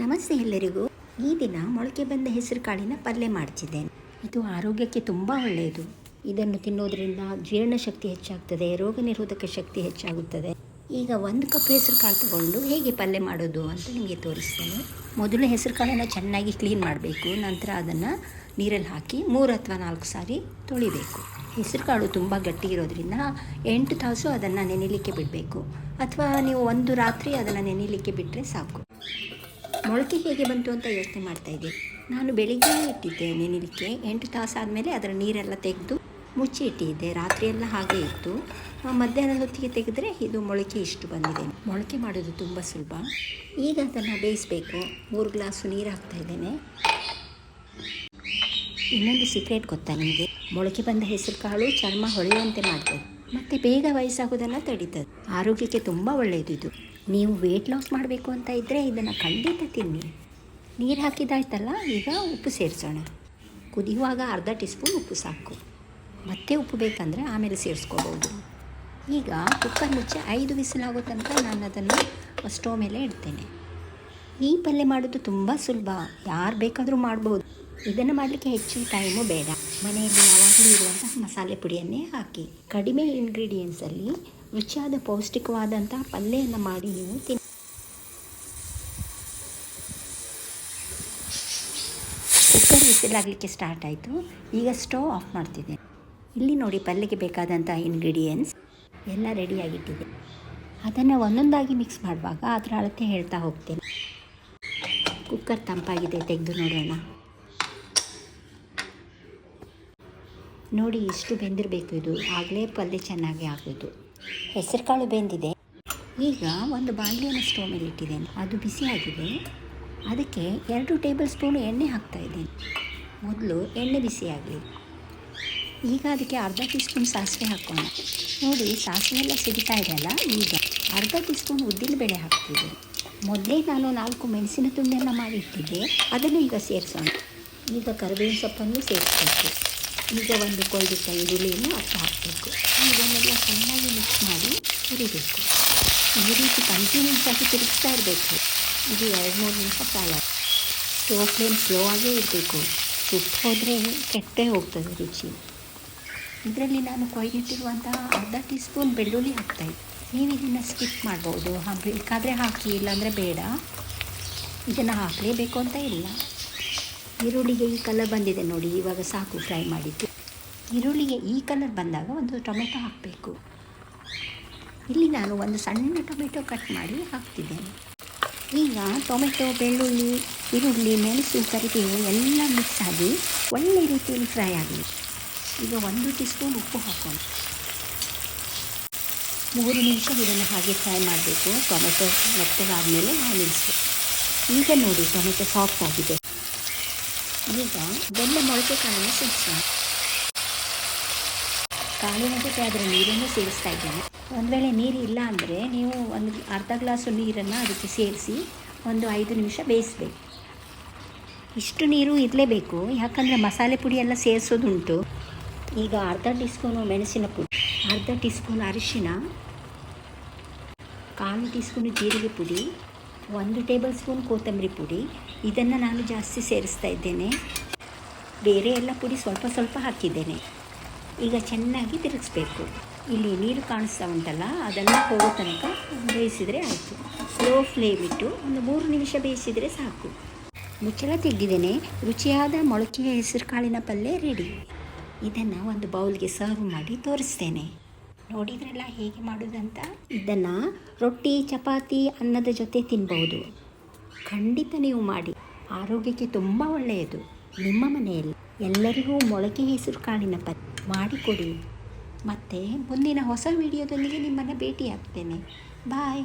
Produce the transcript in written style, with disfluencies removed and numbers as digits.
ನಮಸ್ತೆ ಎಲ್ಲರಿಗೂ. ಈ ದಿನ ಮೊಳಕೆ ಬಂದ ಹೆಸರು ಕಾಳಿನ ಪಲ್ಯ ಮಾಡ್ತಿದ್ದೇನೆ. ಇದು ಆರೋಗ್ಯಕ್ಕೆ ತುಂಬ ಒಳ್ಳೆಯದು. ಇದನ್ನು ತಿನ್ನೋದ್ರಿಂದ ಜೀರ್ಣಶಕ್ತಿ ಹೆಚ್ಚಾಗ್ತದೆ, ರೋಗ ನಿರೋಧಕ ಶಕ್ತಿ ಹೆಚ್ಚಾಗುತ್ತದೆ. ಈಗ 1 ಕಪ್ ಹೆಸರು ಕಾಳು ತಗೊಂಡು ಹೇಗೆ ಪಲ್ಯ ಮಾಡೋದು ಅಂತ ನಿಮಗೆ ತೋರಿಸ್ತೇನೆ. ಮೊದಲು ಹೆಸರು ಕಾಳನ್ನು ಚೆನ್ನಾಗಿ ಕ್ಲೀನ್ ಮಾಡಬೇಕು. ನಂತರ ಅದನ್ನು ನೀರಲ್ಲಿ ಹಾಕಿ 3 ಅಥವಾ 4 ಸಾರಿ ತೊಳಿಬೇಕು. ಹೆಸರು ಕಾಳು ತುಂಬ ಗಟ್ಟಿ ಇರೋದ್ರಿಂದ 8 ತಾಸು ಅದನ್ನು ನೆನೆಯಲಿಕ್ಕೆ ಬಿಡಬೇಕು, ಅಥವಾ ನೀವು 1 ರಾತ್ರಿ ಅದನ್ನು ನೆನೆಯಲಿಕ್ಕೆ ಬಿಟ್ಟರೆ ಸಾಕು. ಮೊಳಕೆ ಹೇಗೆ ಬಂತು ಅಂತ ಯೋಚನೆ ಮಾಡ್ತಾಯಿದ್ದೆ. ನಾನು ಬೆಳಿಗ್ಗೆ ಇಟ್ಟಿದ್ದೆ ನೆನೆಯಲಿಕ್ಕೆ. 8 ತಾಸು ಆದಮೇಲೆ ಅದರ ನೀರೆಲ್ಲ ತೆಗೆದು ಮುಚ್ಚಿ ಇಟ್ಟಿದ್ದೆ. ರಾತ್ರಿಯೆಲ್ಲ ಹಾಗೆ ಇತ್ತು. ಮಧ್ಯಾಹ್ನದ ಹೊತ್ತಿಗೆ ತೆಗೆದರೆ ಇದು ಮೊಳಕೆ ಇಷ್ಟು ಬಂದಿದೆ. ಮೊಳಕೆ ಮಾಡೋದು ತುಂಬ ಸುಲಭ. ಈಗ ಅದನ್ನು ಬೇಯಿಸಬೇಕು. 3 ಗ್ಲಾಸು ನೀರು ಹಾಕ್ತಾಯಿದ್ದೇನೆ. ಇನ್ನೊಂದು ಸೀಕ್ರೆಟ್ ಗೊತ್ತಾ ನಿಮಗೆ? ಮೊಳಕೆ ಬಂದ ಹೆಸರು ಕಾಳು ಚರ್ಮ ಹೊಳೆಯುವಂತೆ ಮಾಡ್ತದೆ ಮತ್ತು ಬೇಗ ವಯಸ್ಸಾಗೋದನ್ನು ತಡೀತದೆ. ಆರೋಗ್ಯಕ್ಕೆ ತುಂಬ ಒಳ್ಳೆಯದು ಇದು. ನೀವು ವೆಯ್ಟ್ ಲಾಸ್ ಮಾಡಬೇಕು ಅಂತ ಇದ್ದರೆ ಇದನ್ನು ಖಂಡಿತ ತಿನ್ನಿ. ನೀರು ಹಾಕಿದಾಯ್ತಲ್ಲ, ಈಗ ಉಪ್ಪು ಸೇರಿಸೋಣ. ಕುದಿಯುವಾಗ ಅರ್ಧ ಟೀ ಸ್ಪೂನ್ ಉಪ್ಪು ಸಾಕು. ಮತ್ತೆ ಉಪ್ಪು ಬೇಕಂದರೆ ಆಮೇಲೆ ಸೇರಿಸ್ಕೋಬೋದು. ಈಗ ಕುಕ್ಕರ್ ಮುಚ್ಚಿ 5 ವಿಸಿಲಾಗೋ ತನಕ ನಾನು ಅದನ್ನು ಸ್ಟವ್ ಮೇಲೆ ಇಡ್ತೇನೆ. ಈ ಪಲ್ಯ ಮಾಡೋದು ತುಂಬ ಸುಲಭ, ಯಾರು ಬೇಕಾದರೂ ಮಾಡ್ಬೋದು. ಇದನ್ನು ಮಾಡಲಿಕ್ಕೆ ಹೆಚ್ಚು ಟೈಮು ಬೇಡ. ಮನೆಯಲ್ಲಿ ಯಾವಾಗಲೂ ಇರುವಂತಹ ಮಸಾಲೆ ಪುಡಿಯನ್ನೇ ಹಾಕಿ ಕಡಿಮೆ ಇಂಗ್ರೀಡಿಯೆಂಟ್ಸಲ್ಲಿ ರುಚಿಯಾದ ಪೌಷ್ಟಿಕವಾದಂಥ ಪಲ್ಯವನ್ನು ಮಾಡಿ ನೀವು ತಿನ್ನಿ. ಕುಕ್ಕರ್ ವಿಸಿಲಾಗಲಿಕ್ಕೆ ಸ್ಟಾರ್ಟ್ ಆಯಿತು. ಈಗ ಸ್ಟವ್ ಆಫ್ ಮಾಡ್ತಿದ್ದೇನೆ. ಇಲ್ಲಿ ನೋಡಿ, ಪಲ್ಯಕ್ಕೆ ಬೇಕಾದಂಥ ಇಂಗ್ರೀಡಿಯೆಂಟ್ಸ್ ಎಲ್ಲ ರೆಡಿಯಾಗಿಟ್ಟಿದೆ. ಅದನ್ನು ಒಂದೊಂದಾಗಿ ಮಿಕ್ಸ್ ಮಾಡುವಾಗ ಅದರ ಅಳತೆ ಹೇಳ್ತಾ ಹೋಗ್ತೇನೆ. ಕುಕ್ಕರ್ ತಂಪಾಗಿದೆ, ತೆಗೆದು ನೋಡೋಣ. ನೋಡಿ, ಇಷ್ಟು ಬೆಂದಿರಬೇಕು. ಇದು ಆಗಲೇ ಪಲ್ಯ ಚೆನ್ನಾಗಿ ಆಗೋದು. ಹೆಸರು ಕಾಳು ಬೆಂದಿದೆ. ಈಗ ಒಂದು ಬಾಣಲೆಯನ್ನು ಸ್ಟವ್ ಮೇಲೆ ಇಟ್ಟಿದ್ದೇನೆ. ಅದು ಬಿಸಿಯಾಗಿದೆ. ಅದಕ್ಕೆ 2 ಟೇಬಲ್ ಸ್ಪೂನು ಎಣ್ಣೆ ಹಾಕ್ತಾಯಿದ್ದೇನೆ. ಮೊದಲು ಎಣ್ಣೆ ಬಿಸಿಯಾಗಲಿ. ಈಗ ಅದಕ್ಕೆ ಅರ್ಧ ಟೀ ಸ್ಪೂನ್ ಸಾಸಿವೆ ಹಾಕೋಣ. ನೋಡಿ, ಸಾಸಿವೆ ಎಲ್ಲ ಸಿಡಿತಾ ಇದೆಯಲ್ಲ. ಈಗ ಅರ್ಧ ಟೀ ಸ್ಪೂನ್ ಉದ್ದಿನಬೇಳೆ ಹಾಕ್ತಿದ್ದೆ. ಮೊದಲೇ ನಾನು 4 ಮೆಣಸಿನ ತುಂಡನ್ನು ಮಾಡಿ ಇಟ್ಟಿದ್ದೆ, ಅದನ್ನು ಈಗ ಸೇರಿಸೋಣ. ಈಗ ಕರಿಬೇವಿನ ಸೊಪ್ಪನ್ನು ಸೇರಿಸಬೇಕು. ಈಗ ಒಂದು ಕೊಯ್ದಿಟ್ಟ ಈರುಳ್ಳಿಯನ್ನು ಹಾಕಬೇಕು. ಇದನ್ನೆಲ್ಲ ಚೆನ್ನಾಗಿ ಮಿಕ್ಸ್ ಮಾಡಿ ಹುರಿಬೇಕು. ಈ ರೀತಿ ಕಂಟಿನ್ಯೂಸ್ ಆಗಿ ತಿರುಗಿಸ್ತಾ ಇರಬೇಕು. ಇದು 2-3 ನಿಮಿಷ ಕಾಲ. ಸ್ಟವ್ ಫ್ಲೇಮ್ ಸ್ಲೋ ಆಗೇ ಇರಬೇಕು. ಸುಟ್ಟು ಹೋದರೆ ಕೆಟ್ಟೇ ಹೋಗ್ತದೆ ರುಚಿ. ಇದರಲ್ಲಿ ನಾನು ಕೊಯ್ದಿಟ್ಟಿರುವಂತಹ ಅರ್ಧ ಟೀ ಸ್ಪೂನ್ ಬೆಳ್ಳುಳ್ಳಿ ಹಾಕ್ತಾಯಿದ್ದೆ. ನೀವು ಇದನ್ನು ಸ್ಕಿಪ್ ಮಾಡ್ಬೋದು. ಬೇಕಾದರೆ ಹಾಕಿ, ಇಲ್ಲಾಂದರೆ ಬೇಡ. ಇದನ್ನು ಹಾಕಲೇಬೇಕು ಅಂತ ಇಲ್ಲ. ಈರುಳ್ಳಿಗೆ ಈ ಕಲರ್ ಬಂದಿದೆ ನೋಡಿ, ಇವಾಗ ಸಾಕು ಫ್ರೈ ಮಾಡಿದ್ದು. ಈರುಳ್ಳಿಗೆ ಈ ಕಲರ್ ಬಂದಾಗ ಒಂದು ಟೊಮೆಟೊ ಹಾಕಬೇಕು. ಇಲ್ಲಿ ನಾನು ಒಂದು ಸಣ್ಣ ಟೊಮೆಟೊ ಕಟ್ ಮಾಡಿ ಹಾಕ್ತಿದ್ದೇನೆ. ಈಗ ಟೊಮೆಟೊ, ಬೆಳ್ಳುಳ್ಳಿ, ಈರುಳ್ಳಿ, ಮೆಣಸು, ಕರಿಬೇವು ಎಲ್ಲ ಮಿಕ್ಸ್ ಆಗಿ ಒಳ್ಳೆ ರೀತಿಯಲ್ಲಿ ಫ್ರೈ ಆಗಲಿ. ಈಗ 1 ಟೀ ಸ್ಪೂನ್ ಉಪ್ಪು ಹಾಕೋಣ. 3 ನಿಮಿಷ ಇದನ್ನು ಹಾಗೆ ಫ್ರೈ ಮಾಡಬೇಕು. ಟೊಮೆಟೊ ಮೆತ್ತಗಾದಮೇಲೆ ನಾವು ನಿಲ್ಲಿಸಬೇಕು. ಈಗ ನೋಡಿ, ಟೊಮೆಟೊ ಸಾಫ್ಟ್ ಆಗಿದೆ. ಈಗ ಬೆಲ್ಲ ಮೊಳಕೆ ಕಾಳನ್ನು ಸೇರಿಸೋಣ. ಕಾಳಿನ ಜೊತೆ ಅದರ ನೀರನ್ನು ಸೇರಿಸ್ತಾ ಇದ್ದೇನೆ. ಒಂದು ವೇಳೆ ನೀರು ಇಲ್ಲ ಅಂದರೆ ನೀವು ಒಂದು ಅರ್ಧ ಗ್ಲಾಸು ನೀರನ್ನು ಅದಕ್ಕೆ ಸೇರಿಸಿ ಒಂದು 5 ನಿಮಿಷ ಬೇಯಿಸಬೇಕು. ಇಷ್ಟು ನೀರು ಇರಲೇಬೇಕು, ಯಾಕಂದರೆ ಮಸಾಲೆ ಪುಡಿ ಎಲ್ಲ ಸೇರಿಸೋದುಂಟು. ಈಗ ಅರ್ಧ ಟೀ ಸ್ಪೂನು ಮೆಣಸಿನ ಪುಡಿ, ಅರ್ಧ ಟೀ ಸ್ಪೂನ್ ಅರಿಶಿನ, 1/4 ಟೀ ಸ್ಪೂನು ಜೀರಿಗೆ ಪುಡಿ, 1 ಟೇಬಲ್ ಸ್ಪೂನ್ ಕೊತ್ತಂಬರಿ ಪುಡಿ. ಇದನ್ನು ನಾನು ಜಾಸ್ತಿ ಸೇರಿಸ್ತಾ ಇದ್ದೇನೆ. ಬೇರೆ ಎಲ್ಲ ಪುಡಿ ಸ್ವಲ್ಪ ಸ್ವಲ್ಪ ಹಾಕಿದ್ದೇನೆ. ಈಗ ಚೆನ್ನಾಗಿ ತಿರುಗಿಸ್ಬೇಕು. ಇಲ್ಲಿ ನೀರು ಕಾಣಿಸ್ತಾ ಉಂಟಲ್ಲ, ಅದನ್ನು ಹೋಗೋ ತನಕ ಬೇಯಿಸಿದರೆ ಆಯಿತು. ಸ್ಲೋ ಫ್ಲೇಮ್ ಇಟ್ಟು ಒಂದು 3 ನಿಮಿಷ ಬೇಯಿಸಿದರೆ ಸಾಕು. ಮುಚ್ಚಳ ತೆಗೆದಿದ್ದೇನೆ. ರುಚಿಯಾದ ಮೊಳಕೆಯ ಹೆಸರು ಕಾಳಿನ ಪಲ್ಯ ರೆಡಿ. ಇದನ್ನು ಒಂದು ಬೌಲ್ಗೆ ಸರ್ವ್ ಮಾಡಿ ತೋರಿಸ್ತೇನೆ. ನೋಡಿದ್ರಲ್ಲ ಹೇಗೆ ಮಾಡೋದಂತ. ಇದನ್ನು ರೊಟ್ಟಿ, ಚಪಾತಿ, ಅನ್ನದ ಜೊತೆ ತಿನ್ಬಹುದು. ಖಂಡಿತ ನೀವು ಮಾಡಿ, ಆರೋಗ್ಯಕ್ಕೆ ತುಂಬ ಒಳ್ಳೆಯದು. ನಿಮ್ಮ ಮನೆಯಲ್ಲಿ ಎಲ್ಲರಿಗೂ ಮೊಳಕೆ ಹೆಸರು ಕಾಳಿನ ಪಲ್ಯ ಮಾಡಿಕೊಡಿ. ಮತ್ತು ಮುಂದಿನ ಹೊಸ ವಿಡಿಯೋದೊಂದಿಗೆ ನಿಮ್ಮನ್ನು ಭೇಟಿಯಾಗ್ತೇನೆ. ಬಾಯ್.